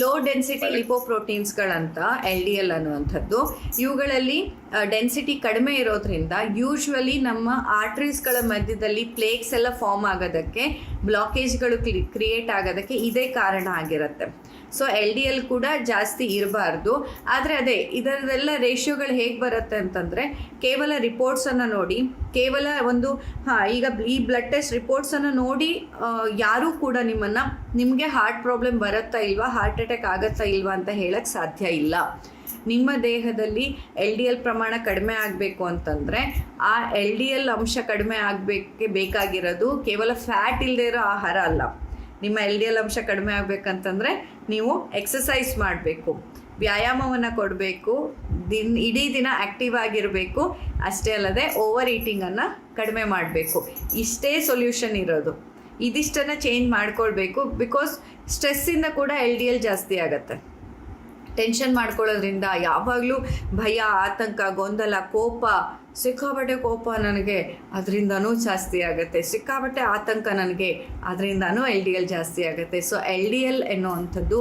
Low density ಲಿಪೋಪ್ರೋಟೀನ್ಸ್ಗಳಂತ LDL ಅನ್ನುವಂಥದ್ದು. ಇವುಗಳಲ್ಲಿ density ಕಡಿಮೆ ಇರೋದ್ರಿಂದ ಯೂಶ್ವಲಿ ನಮ್ಮ ಆರ್ಟ್ರೀಸ್ಗಳ ಮಧ್ಯದಲ್ಲಿ ಪ್ಲೇಕ್ಸ್ ಎಲ್ಲ ಫಾರ್ಮ್ ಆಗೋದಕ್ಕೆ, ಬ್ಲಾಕೇಜ್ಗಳು ಕ್ರಿಯೇಟ್ ಆಗೋದಕ್ಕೆ ಇದೇ ಕಾರಣ ಆಗಿರುತ್ತೆ. ಸೊ LDL ಕೂಡ ಜಾಸ್ತಿ ಇರಬಾರ್ದು. ಆದರೆ ಅದೇ ಇದರದೆಲ್ಲ ರೇಷಿಯೋಗಳು ಹೇಗೆ ಬರುತ್ತೆ ಅಂತಂದರೆ, ಕೇವಲ ರಿಪೋರ್ಟ್ಸನ್ನು ನೋಡಿ, ಕೇವಲ ಒಂದು ಈಗ ಈ ಬ್ಲಡ್ ಟೆಸ್ಟ್ ರಿಪೋರ್ಟ್ಸನ್ನು ನೋಡಿ ಯಾರೂ ಕೂಡ ನಿಮಗೆ ಹಾರ್ಟ್ ಪ್ರಾಬ್ಲಮ್ ಬರುತ್ತಾ ಇಲ್ವಾ, ಹಾರ್ಟ್ ಅಟ್ಯಾಕ್ ಆಗುತ್ತಾ ಇಲ್ವಾ ಅಂತ ಹೇಳಕ್ಕೆ ಸಾಧ್ಯ ಇಲ್ಲ. ನಿಮ್ಮ ದೇಹದಲ್ಲಿ LDL ಪ್ರಮಾಣ ಕಡಿಮೆ ಆಗಬೇಕು ಅಂತಂದರೆ ಆ LDL ಅಂಶ ಕಡಿಮೆ ಬೇಕಾಗಿರೋದು ಕೇವಲ ಫ್ಯಾಟ್ ಇಲ್ಲದೆ ಇರೋ ಆಹಾರ ಅಲ್ಲ. ನಿಮ್ಮ LDL ಅಂಶ ಕಡಿಮೆ ಆಗಬೇಕಂತಂದರೆ ನೀವು ಎಕ್ಸಸೈಸ್ ಮಾಡಬೇಕು, ವ್ಯಾಯಾಮವನ್ನು ಕೊಡಬೇಕು, ಇಡೀ ದಿನ ಆ್ಯಕ್ಟಿವ್ ಆಗಿರಬೇಕು. ಅಷ್ಟೇ ಅಲ್ಲದೆ ಓವರ್ ಈಟಿಂಗನ್ನು ಕಡಿಮೆ ಮಾಡಬೇಕು. ಇಷ್ಟೇ ಸೊಲ್ಯೂಷನ್ ಇರೋದು. ಇದಿಷ್ಟನ್ನು ಚೇಂಜ್ ಮಾಡ್ಕೊಳ್ಬೇಕು. ಬಿಕಾಸ್ ಸ್ಟ್ರೆಸ್ಸಿಂದ ಕೂಡ LDL ಜಾಸ್ತಿ ಆಗುತ್ತೆ. ಟೆನ್ಷನ್ ಮಾಡ್ಕೊಳ್ಳೋದ್ರಿಂದ ಯಾವಾಗಲೂ ಭಯ, ಆತಂಕ, ಗೊಂದಲ, ಕೋಪ, ಸಿಕ್ಕಾಪಟ್ಟೆ ಕೋಪ ನನಗೆ ಅದರಿಂದನೂ ಜಾಸ್ತಿ ಆಗುತ್ತೆ, ಸಿಕ್ಕಾಪಟ್ಟೆ ಆತಂಕ ನನಗೆ ಅದರಿಂದನೂ LDL ಜಾಸ್ತಿ ಆಗುತ್ತೆ. ಸೊ LDL ಎನ್ನುವಂಥದ್ದು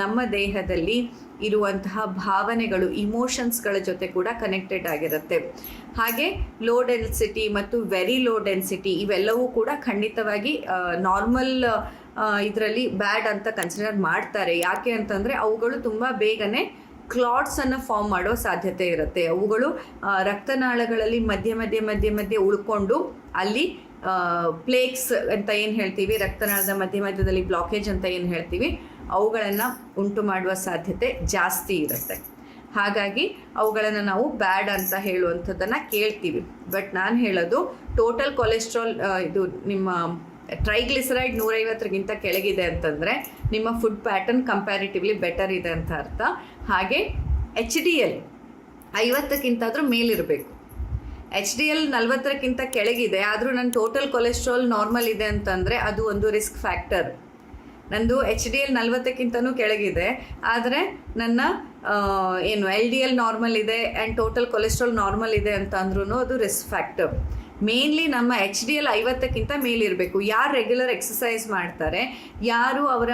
ನಮ್ಮ ದೇಹದಲ್ಲಿ ಇರುವಂತಹ ಭಾವನೆಗಳು, ಇಮೋಷನ್ಸ್ಗಳ ಜೊತೆ ಕೂಡ ಕನೆಕ್ಟೆಡ್ ಆಗಿರುತ್ತೆ. ಹಾಗೆ ಲೋ ಡೆನ್ಸಿಟಿ ಮತ್ತು ವೆರಿ ಲೋ ಡೆನ್ಸಿಟಿ ಇವೆಲ್ಲವೂ ಕೂಡ ಖಂಡಿತವಾಗಿ ನಾರ್ಮಲ್ ಇದರಲ್ಲಿ ಬ್ಯಾಡ್ ಅಂತ ಕನ್ಸಿಡರ್ ಮಾಡ್ತಾರೆ. ಯಾಕೆ ಅಂತಂದರೆ ಅವುಗಳು ತುಂಬ ಬೇಗನೆ ಕ್ಲಾಟ್ಸನ್ನು ಫಾರ್ಮ್ ಮಾಡೋ ಸಾಧ್ಯತೆ ಇರುತ್ತೆ. ಅವುಗಳು ರಕ್ತನಾಳಗಳಲ್ಲಿ ಮಧ್ಯೆ ಉಳ್ಕೊಂಡು ಅಲ್ಲಿ ಪ್ಲೇಕ್ಸ್ ಅಂತ ಏನು ಹೇಳ್ತೀವಿ, ರಕ್ತನಾಳದ ಮಧ್ಯದಲ್ಲಿ ಬ್ಲಾಕೇಜ್ ಅಂತ ಏನು ಹೇಳ್ತೀವಿ, ಅವುಗಳನ್ನು ಉಂಟು ಮಾಡುವ ಸಾಧ್ಯತೆ ಜಾಸ್ತಿ ಇರುತ್ತೆ. ಹಾಗಾಗಿ ಅವುಗಳನ್ನು ನಾವು ಬ್ಯಾಡ್ ಅಂತ ಹೇಳುವಂಥದ್ದನ್ನು ಕೇಳ್ತೀವಿ. ಬಟ್ ನಾನು ಹೇಳೋದು ಟೋಟಲ್ ಕೊಲೆಸ್ಟ್ರಾಲ್, ಇದು ನಿಮ್ಮ ಟ್ರೈಗ್ಲಿಸರೈಡ್ 150ಗಿಂತ ಕೆಳಗಿದೆ ಅಂತಂದರೆ ನಿಮ್ಮ ಫುಡ್ ಪ್ಯಾಟರ್ನ್ ಕಂಪ್ಯಾರಿಟಿವ್ಲಿ ಬೆಟರ್ ಇದೆ ಅಂತ ಅರ್ಥ. ಹಾಗೆ HDL 50ಕ್ಕಿಂತಾದರೂ ಮೇಲಿರಬೇಕು. HDL 40ಕ್ಕಿಂತ ಕೆಳಗಿದೆ ಆದರೂ ನನ್ನ ಟೋಟಲ್ ಕೊಲೆಸ್ಟ್ರಾಲ್ ನಾರ್ಮಲ್ ಇದೆ ಅಂತಂದರೆ ಅದು ಒಂದು ರಿಸ್ಕ್ ಫ್ಯಾಕ್ಟರ್. ನಂದು HDL 40ಕ್ಕಿಂತನೂ ಕೆಳಗಿದೆ ಆದರೆ ನನ್ನ LDL ನಾರ್ಮಲ್ ಇದೆ ಆ್ಯಂಡ್ ಟೋಟಲ್ ಕೊಲೆಸ್ಟ್ರಾಲ್ ನಾರ್ಮಲ್ ಇದೆ ಅಂತ ಅಂದ್ರೂ ಅದು ರಿಸ್ಕ್ ಫ್ಯಾಕ್ಟರ್. ಮೇನ್ಲಿ ನಮ್ಮ HDL 50ಕ್ಕಿಂತ ಮೇಲಿರಬೇಕು. ಯಾರು ರೆಗ್ಯುಲರ್ ಎಕ್ಸಸೈಸ್ ಮಾಡ್ತಾರೆ, ಯಾರು ಅವರ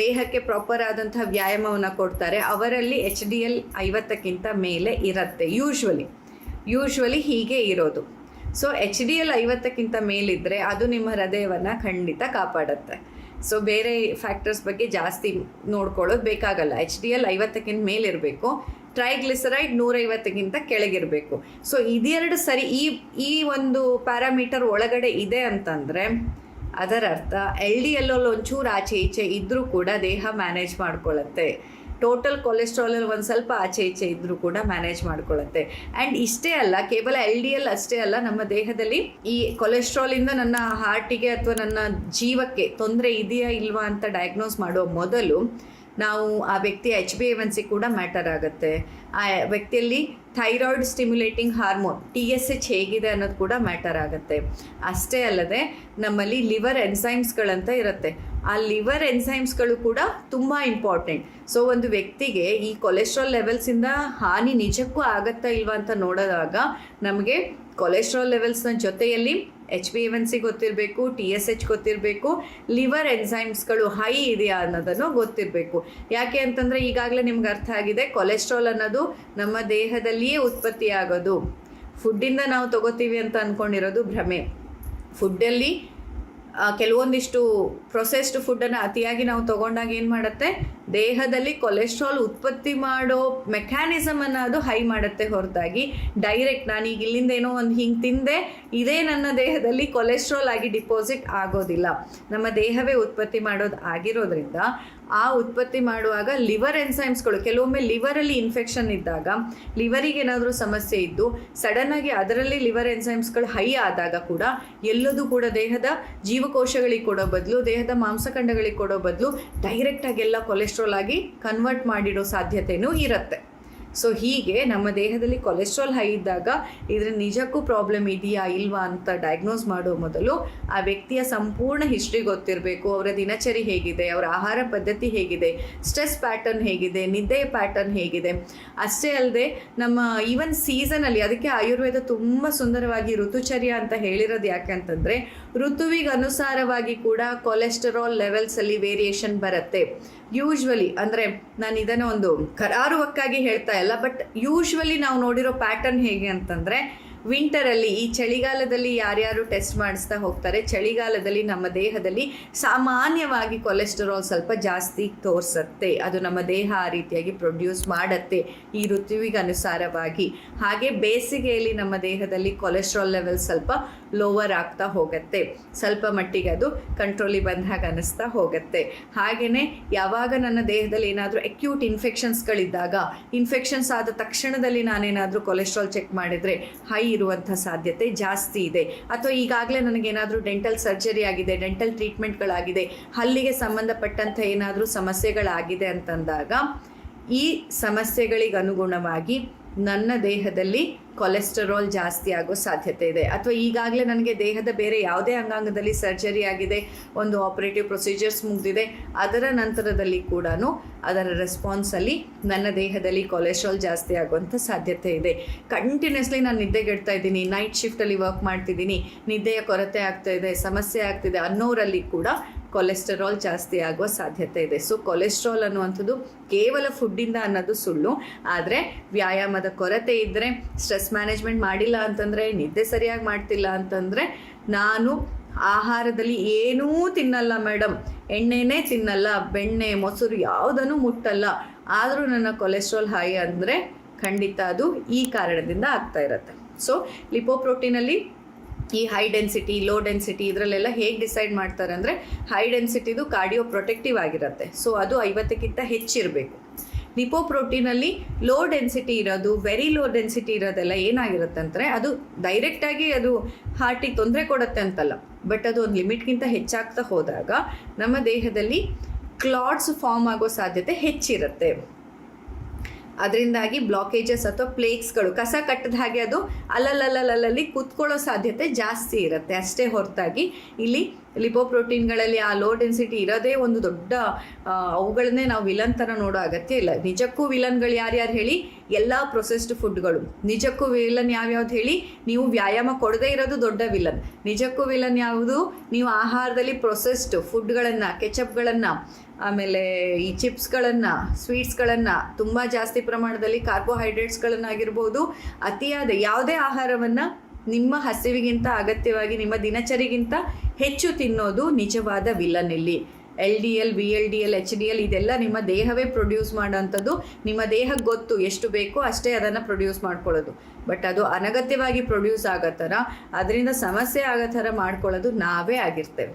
ದೇಹಕ್ಕೆ ಪ್ರಾಪರ್ ಆದಂತಹ ವ್ಯಾಯಾಮವನ್ನು ಕೊಡ್ತಾರೆ, ಅವರಲ್ಲಿ HDL 50ಕ್ಕಿಂತ ಮೇಲೆ ಇರುತ್ತೆ. ಯೂಶ್ವಲಿ ಹೀಗೆ ಇರೋದು. ಸೊ HDL 50ಕ್ಕಿಂತ ಮೇಲಿದ್ದರೆ ಅದು ನಿಮ್ಮ ಹೃದಯವನ್ನು ಖಂಡಿತ ಕಾಪಾಡುತ್ತೆ. ಸೊ ಬೇರೆ ಫ್ಯಾಕ್ಟರ್ಸ್ ಬಗ್ಗೆ ಜಾಸ್ತಿ ನೋಡ್ಕೊಳ್ಳೋದು ಬೇಕಾಗಲ್ಲ. HDL 50ಕ್ಕಿಂತ ಮೇಲಿರಬೇಕು, ಟ್ರೈಗ್ಲಿಸರೈಡ್ 150ಗಿಂತ ಕೆಳಗಿರಬೇಕು. ಸೊ ಇದೆರಡು ಸರಿ ಈ ಒಂದು ಪ್ಯಾರಾಮೀಟರ್ ಒಳಗಡೆ ಇದೆ ಅಂತಂದರೆ ಅದರ ಅರ್ಥ LDL ಒಂಚೂರು ಆಚೆ ಈಚೆ ಇದ್ದರೂ ಕೂಡ ದೇಹ ಮ್ಯಾನೇಜ್ ಮಾಡ್ಕೊಳ್ಳುತ್ತೆ. ಟೋಟಲ್ ಕೊಲೆಸ್ಟ್ರಾಲಲ್ಲಿ ಒಂದು ಸ್ವಲ್ಪ ಆಚೆ ಈಚೆ ಇದ್ದರೂ ಕೂಡ ಮ್ಯಾನೇಜ್ ಮಾಡ್ಕೊಳ್ಳುತ್ತೆ. ಆ್ಯಂಡ್ ಇಷ್ಟೇ ಅಲ್ಲ, ಕೇವಲ LDL ಅಷ್ಟೇ ಅಲ್ಲ, ನಮ್ಮ ದೇಹದಲ್ಲಿ ಈ ಕೊಲೆಸ್ಟ್ರಾಲಿಂದ ನನ್ನ ಹಾರ್ಟಿಗೆ ಅಥವಾ ನನ್ನ ಜೀವಕ್ಕೆ ತೊಂದರೆ ಇದೆಯಾ ಇಲ್ವಾ ಅಂತ ಡಯಾಗ್ನೋಸ್ ಮಾಡೋ ಮೊದಲು ನಾವು ಆ ವ್ಯಕ್ತಿಯ HbA1c ಕೂಡ ಮ್ಯಾಟರ್ ಆಗುತ್ತೆ. ಆ ವ್ಯಕ್ತಿಯಲ್ಲಿ ಥೈರಾಯ್ಡ್ ಸ್ಟಿಮ್ಯುಲೇಟಿಂಗ್ ಹಾರ್ಮೋನ್ TSH ಹೇಗಿದೆ ಅನ್ನೋದು ಕೂಡ ಮ್ಯಾಟರ್ ಆಗುತ್ತೆ. ಅಷ್ಟೇ ಅಲ್ಲದೆ ನಮ್ಮಲ್ಲಿ ಲಿವರ್ ಎನ್ಸೈಮ್ಸ್ಗಳಂತ ಇರುತ್ತೆ. ಆ ಲಿವರ್ ಎನ್ಸೈಮ್ಸ್ಗಳು ಕೂಡ ತುಂಬ ಇಂಪಾರ್ಟೆಂಟ್. ಸೊ ಒಂದು ವ್ಯಕ್ತಿಗೆ ಈ ಕೊಲೆಸ್ಟ್ರಾಲ್ ಲೆವೆಲ್ಸಿಂದ ಹಾನಿ ನಿಜಕ್ಕೂ ಆಗತ್ತಾ ಇಲ್ವಾ ಅಂತ ನೋಡಿದಾಗ ನಮಗೆ ಕೊಲೆಸ್ಟ್ರಾಲ್ ಲೆವೆಲ್ಸ್ನ ಜೊತೆಯಲ್ಲಿ HbA1c ಗೊತ್ತಿರಬೇಕು, TSH ಗೊತ್ತಿರಬೇಕು, ಲಿವರ್ ಎನ್ಸೈಮ್ಸ್ಗಳು ಹೈ ಇದೆಯಾ ಅನ್ನೋದನ್ನು ಗೊತ್ತಿರಬೇಕು. ಯಾಕೆ ಅಂತಂದರೆ ಈಗಾಗಲೇ ನಿಮ್ಗೆ ಅರ್ಥ ಆಗಿದೆ, ಕೊಲೆಸ್ಟ್ರಾಲ್ ಅನ್ನೋದು ನಮ್ಮ ದೇಹದಲ್ಲಿಯೇ ಉತ್ಪತ್ತಿ ಆಗೋದು. ಫುಡ್ಡಿಂದ ನಾವು ತಗೋತೀವಿ ಅಂತ ಅಂದ್ಕೊಂಡಿರೋದು ಭ್ರಮೆ. ಫುಡ್ಡಲ್ಲಿ ಕೆಲವೊಂದಿಷ್ಟು ಪ್ರೊಸೆಸ್ಡ್ ಫುಡ್ಡನ್ನು ಅತಿಯಾಗಿ ನಾವು ತೊಗೊಂಡಾಗ ಏನು ಮಾಡುತ್ತೆ, ದೇಹದಲ್ಲಿ ಕೊಲೆಸ್ಟ್ರಾಲ್ ಉತ್ಪತ್ತಿ ಮಾಡೋ ಮೆಕ್ಯಾನಿಸಮನ್ನು ಅದು ಹೈ ಮಾಡುತ್ತೆ ಹೊರತಾಗಿ ಡೈರೆಕ್ಟ್ ನಾನೀಗ ಇಲ್ಲಿಂದ ಏನೋ ಒಂದು ಹಿಂಗೆ ತಿಂದೆ ಇದೇ ನನ್ನ ದೇಹದಲ್ಲಿ ಕೊಲೆಸ್ಟ್ರಾಲ್ ಆಗಿ ಡಿಪಾಸಿಟ್ ಆಗೋದಿಲ್ಲ. ನಮ್ಮ ದೇಹವೇ ಉತ್ಪತ್ತಿ ಮಾಡೋದು ಆಗಿರೋದ್ರಿಂದ ಆ ಉತ್ಪತ್ತಿ ಮಾಡುವಾಗ ಲಿವರ್ ಎನ್ಸೈಮ್ಸ್ಗಳು, ಕೆಲವೊಮ್ಮೆ ಲಿವರಲ್ಲಿ ಇನ್ಫೆಕ್ಷನ್ ಇದ್ದಾಗ, ಲಿವರಿಗೆ ಏನಾದರೂ ಸಮಸ್ಯೆ ಇದ್ದು ಸಡನ್ನಾಗಿ ಅದರಲ್ಲಿ ಲಿವರ್ ಎನ್ಸೈಮ್ಸ್ಗಳು ಹೈ ಆದಾಗ ಕೂಡ ಎಲ್ಲದೂ ಕೂಡ ದೇಹದ ಜೀವಕೋಶಗಳಿಗೆ ಕೊಡೋ ಬದಲು, ದೇಹದ ಮಾಂಸಖಂಡಗಳಿಗೆ ಕೊಡೋ ಬದಲು ಡೈರೆಕ್ಟಾಗಿ ಎಲ್ಲ ಕೊಲೆಸ್ಟ್ರಾಲ್ ಆಗಿ ಕನ್ವರ್ಟ್ ಮಾಡಿಡೋ ಸಾಧ್ಯತೆಯೂ ಇರುತ್ತೆ. ಸೊ ಹೀಗೆ ನಮ್ಮ ದೇಹದಲ್ಲಿ ಕೊಲೆಸ್ಟ್ರಾಲ್ ಹೈ ಇದ್ದಾಗ ಇದ್ರ ನಿಜಕ್ಕೂ ಪ್ರಾಬ್ಲಮ್ ಇದೆಯಾ ಇಲ್ವಾ ಅಂತ ಡಯಾಗ್ನೋಸ್ ಮಾಡೋ ಮೊದಲು ಆ ವ್ಯಕ್ತಿಯ ಸಂಪೂರ್ಣ ಹಿಸ್ಟ್ರಿ ಗೊತ್ತಿರಬೇಕು. ಅವರ ದಿನಚರಿ ಹೇಗಿದೆ, ಅವರ ಆಹಾರ ಪದ್ಧತಿ ಹೇಗಿದೆ, ಸ್ಟ್ರೆಸ್ ಪ್ಯಾಟರ್ನ್ ಹೇಗಿದೆ, ನಿದ್ದೆ ಪ್ಯಾಟರ್ನ್ ಹೇಗಿದೆ. ಅಷ್ಟೇ ಅಲ್ಲದೆ ನಮ್ಮ ಈವನ್ ಸೀಸನಲ್ಲಿ, ಅದಕ್ಕೆ ಆಯುರ್ವೇದ ತುಂಬ ಸುಂದರವಾಗಿ ಋತುಚರ್ಯ ಅಂತ ಹೇಳಿರೋದು. ಯಾಕಂತಂದರೆ ಋತುವಿಗೆ ಅನುಸಾರವಾಗಿ ಕೂಡ ಕೊಲೆಸ್ಟರಾಲ್ ಲೆವೆಲ್ಸಲ್ಲಿ ವೇರಿಯೇಷನ್ ಬರುತ್ತೆ. ಯೂಶ್ವಲಿ ಅಂದರೆ ನಾನು ಇದನ್ನು ಒಂದು ಕರಾರುವಕ್ಕಾಗಿ ಹೇಳ್ತಾ ಇಲ್ಲ, ಬಟ್ ಯೂಶ್ವಲಿ ನಾವು ನೋಡಿರೋ ಪ್ಯಾಟರ್ನ್ ಹೇಗೆ ಅಂತಂದರೆ, ವಿಂಟರಲ್ಲಿ ಈ ಚಳಿಗಾಲದಲ್ಲಿ ಯಾರ್ಯಾರು ಟೆಸ್ಟ್ ಮಾಡಿಸ್ತಾ ಹೋಗ್ತಾರೆ, ಚಳಿಗಾಲದಲ್ಲಿ ನಮ್ಮ ದೇಹದಲ್ಲಿ ಸಾಮಾನ್ಯವಾಗಿ ಕೊಲೆಸ್ಟರಾಲ್ ಸ್ವಲ್ಪ ಜಾಸ್ತಿ ತೋರಿಸುತ್ತೆ. ಅದು ನಮ್ಮ ದೇಹ ಆ ರೀತಿಯಾಗಿ ಪ್ರೊಡ್ಯೂಸ್ ಮಾಡುತ್ತೆ ಈ ಋತುವಿಗೆ ಅನುಸಾರವಾಗಿ. ಹಾಗೆ ಬೇಸಿಗೆಯಲ್ಲಿ ನಮ್ಮ ದೇಹದಲ್ಲಿ ಕೊಲೆಸ್ಟ್ರಾಲ್ ಲೆವೆಲ್ ಸ್ವಲ್ಪ ಲೋವರ್ ಆಗ್ತಾ ಹೋಗುತ್ತೆ, ಸ್ವಲ್ಪ ಮಟ್ಟಿಗೆ ಅದು ಕಂಟ್ರೋಲಿಗೆ ಬಂದಾಗ ಅನ್ನಿಸ್ತಾ ಹೋಗುತ್ತೆ. ಹಾಗೆಯೇ ಯಾವಾಗ ನನ್ನ ದೇಹದಲ್ಲಿ ಏನಾದರೂ ಅಕ್ಯೂಟ್ ಇನ್ಫೆಕ್ಷನ್ಸ್ಗಳಿದ್ದಾಗ, ಇನ್ಫೆಕ್ಷನ್ಸ್ ಆದ ತಕ್ಷಣದಲ್ಲಿ ನಾನೇನಾದರೂ ಕೊಲೆಸ್ಟ್ರಾಲ್ ಚೆಕ್ ಮಾಡಿದರೆ ಹೈ ಇರುವಂಥ ಸಾಧ್ಯತೆ ಜಾಸ್ತಿ ಇದೆ. ಅಥವಾ ಈಗಾಗಲೇ ನನಗೇನಾದರೂ ಡೆಂಟಲ್ ಸರ್ಜರಿ ಆಗಿದೆ, ಡೆಂಟಲ್ ಟ್ರೀಟ್ಮೆಂಟ್ಗಳಾಗಿದೆ, ಹಲ್ಲಿಗೆ ಸಂಬಂಧಪಟ್ಟಂಥ ಏನಾದರೂ ಸಮಸ್ಯೆಗಳಾಗಿದೆ ಅಂತಂದಾಗ ಈ ಸಮಸ್ಯೆಗಳಿಗೆ ಅನುಗುಣವಾಗಿ ನನ್ನ ದೇಹದಲ್ಲಿ ಕೊಲೆಸ್ಟರಾಲ್ ಜಾಸ್ತಿ ಆಗೋ ಸಾಧ್ಯತೆ ಇದೆ. ಅಥವಾ ಈಗಾಗಲೇ ನನಗೆ ದೇಹದ ಬೇರೆ ಯಾವುದೇ ಅಂಗಾಂಗದಲ್ಲಿ ಸರ್ಜರಿ ಆಗಿದೆ, ಒಂದು ಆಪರೇಟಿವ್ ಪ್ರೊಸೀಜರ್ಸ್ ಮುಗಿದಿದೆ, ಅದರ ನಂತರದಲ್ಲಿ ಕೂಡ ಅದರ ರೆಸ್ಪಾನ್ಸಲ್ಲಿ ನನ್ನ ದೇಹದಲ್ಲಿ ಕೊಲೆಸ್ಟ್ರಾಲ್ ಜಾಸ್ತಿ ಆಗುವಂಥ ಸಾಧ್ಯತೆ ಇದೆ. ಕಂಟಿನ್ಯೂಸ್ಲಿ ನಾನು ನಿದ್ದೆಗೆಡ್ತಾ ಇದ್ದೀನಿ, ನೈಟ್ ಶಿಫ್ಟಲ್ಲಿ ವರ್ಕ್ ಮಾಡ್ತಿದ್ದೀನಿ, ನಿದ್ದೆಯ ಕೊರತೆ ಆಗ್ತಾಯಿದೆ, ಸಮಸ್ಯೆ ಆಗ್ತಿದೆ ಅನ್ನೋರಲ್ಲಿ ಕೂಡ ಕೊಲೆಸ್ಟರಾಲ್ ಜಾಸ್ತಿ ಆಗುವ ಸಾಧ್ಯತೆ ಇದೆ. ಸೊ ಕೊಲೆಸ್ಟ್ರಾಲ್ ಅನ್ನುವಂಥದ್ದು ಕೇವಲ ಫುಡ್ಡಿಂದ ಅನ್ನೋದು ಸುಳ್ಳು. ಆದರೆ ವ್ಯಾಯಾಮದ ಕೊರತೆ ಇದ್ದರೆ, ಸ್ಟ್ರೆಸ್ ಮ್ಯಾನೇಜ್ಮೆಂಟ್ ಮಾಡಿಲ್ಲ ಅಂತಂದರೆ, ನಿದ್ದೆ ಸರಿಯಾಗಿ ಮಾಡ್ತಿಲ್ಲ ಅಂತಂದರೆ, ನಾನು ಆಹಾರದಲ್ಲಿ ಏನೂ ತಿನ್ನಲ್ಲ ಮೇಡಮ್, ಎಣ್ಣೆನೇ ತಿನ್ನಲ್ಲ, ಬೆಣ್ಣೆ ಮೊಸರು ಯಾವುದನ್ನು ಮುಟ್ಟಲ್ಲ, ಆದರೂ ನನ್ನ ಕೊಲೆಸ್ಟ್ರಾಲ್ ಹೈ ಅಂದರೆ ಖಂಡಿತ ಅದು ಈ ಕಾರಣದಿಂದ ಆಗ್ತಾ ಇರುತ್ತೆ. ಸೊ ಲಿಪೋಪ್ರೋಟೀನಲ್ಲಿ ಈ ಹೈ ಡೆನ್ಸಿಟಿ, ಲೋ ಡೆನ್ಸಿಟಿ ಇದರಲ್ಲೆಲ್ಲ ಹೇಗೆ ಡಿಸೈಡ್ ಮಾಡ್ತಾರೆ ಅಂದರೆ, ಹೈ ಡೆನ್ಸಿಟಿದು ಕಾರ್ಡಿಯೋ ಪ್ರೊಟೆಕ್ಟಿವ್ ಆಗಿರುತ್ತೆ. ಸೊ ಅದು 50ಕ್ಕಿಂತ ಹೆಚ್ಚಿರಬೇಕು. ಲಿಪೋಪ್ರೋಟೀನಲ್ಲಿ ಲೋ ಡೆನ್ಸಿಟಿ ಇರೋದು, ವೆರಿ ಲೋ ಡೆನ್ಸಿಟಿ ಇರೋದೆಲ್ಲ ಏನಾಗಿರುತ್ತೆ ಅಂದರೆ, ಅದು ಡೈರೆಕ್ಟಾಗಿ ಅದು ಹಾರ್ಟಿಗೆ ತೊಂದರೆ ಕೊಡುತ್ತೆ ಅಂತಲ್ಲ, ಬಟ್ ಅದು ಒಂದು ಲಿಮಿಟ್ಗಿಂತ ಹೆಚ್ಚಾಗ್ತಾ ಹೋದಾಗ ನಮ್ಮ ದೇಹದಲ್ಲಿ ಕ್ಲಾಟ್ಸ್ ಫಾರ್ಮ್ ಆಗೋ ಸಾಧ್ಯತೆ ಹೆಚ್ಚಿರುತ್ತೆ. ಅದರಿಂದಾಗಿ ಬ್ಲಾಕೇಜಸ್ ಅಥವಾ ಪ್ಲೇಕ್ಸ್ಗಳು, ಕಸ ಕಟ್ಟದ ಹಾಗೆ ಅದು ಅಲ್ಲಲ್ಲಿ ಕೂತ್ಕೊಳ್ಳೋ ಸಾಧ್ಯತೆ ಜಾಸ್ತಿ ಇರುತ್ತೆ. ಅಷ್ಟೇ ಹೊರತಾಗಿ ಇಲ್ಲಿ ಲಿಪೋಪ್ರೋಟೀನ್ಗಳಲ್ಲಿ ಆ ಲೋ ಡೆನ್ಸಿಟಿ ಇರೋದೇ ಒಂದು ದೊಡ್ಡ, ಅವುಗಳನ್ನೇ ನಾವು ವಿಲನ್ ಥರ ನೋಡೋ ಅಗತ್ಯ ಇಲ್ಲ. ನಿಜಕ್ಕೂ ವಿಲನ್ಗಳು ಯಾರ್ಯಾರು ಹೇಳಿ? ಎಲ್ಲ ಪ್ರೊಸೆಸ್ಡ್ ಫುಡ್ಗಳು. ನಿಜಕ್ಕೂ ವಿಲನ್ ಯಾವ್ಯಾವ್ದು ಹೇಳಿ? ನೀವು ವ್ಯಾಯಾಮ ಕೊಡದೇ ಇರೋದು ದೊಡ್ಡ ವಿಲನ್. ನಿಜಕ್ಕೂ ವಿಲನ್ ಯಾವುದು? ನೀವು ಆಹಾರದಲ್ಲಿ ಪ್ರೊಸೆಸ್ಡ್ ಫುಡ್ಗಳನ್ನು, ಕೆಚಪ್ಗಳನ್ನು, ಆಮೇಲೆ ಈ ಚಿಪ್ಸ್ಗಳನ್ನು, ಸ್ವೀಟ್ಸ್ಗಳನ್ನು, ತುಂಬ ಜಾಸ್ತಿ ಪ್ರಮಾಣದಲ್ಲಿ ಕಾರ್ಬೋಹೈಡ್ರೇಟ್ಸ್ಗಳನ್ನಾಗಿರ್ಬೋದು, ಅತಿಯಾದ ಯಾವುದೇ ಆಹಾರವನ್ನು ನಿಮ್ಮ ಹಸಿವಿಗಿಂತ ಅಗತ್ಯವಾಗಿ ನಿಮ್ಮ ದಿನಚರಿಗಿಂತ ಹೆಚ್ಚು ತಿನ್ನೋದು ನಿಜವಾದ ವಿಲನ್. ಇಲ್ಲಿ LDL, VLDL, HDL ಇದೆಲ್ಲ ನಿಮ್ಮ ದೇಹವೇ ಪ್ರೊಡ್ಯೂಸ್ ಮಾಡೋಂಥದ್ದು. ನಿಮ್ಮ ದೇಹಕ್ಕೆ ಗೊತ್ತು ಎಷ್ಟು ಬೇಕೋ ಅಷ್ಟೇ ಅದನ್ನು ಪ್ರೊಡ್ಯೂಸ್ ಮಾಡ್ಕೊಳ್ಳೋದು. ಬಟ್ ಅದು ಅನಗತ್ಯವಾಗಿ ಪ್ರೊಡ್ಯೂಸ್ ಆಗೋ ಥರ, ಅದರಿಂದ ಸಮಸ್ಯೆ ಆಗೋ ಥರ ಮಾಡ್ಕೊಳ್ಳೋದು ನಾವೇ ಆಗಿರ್ತೇವೆ.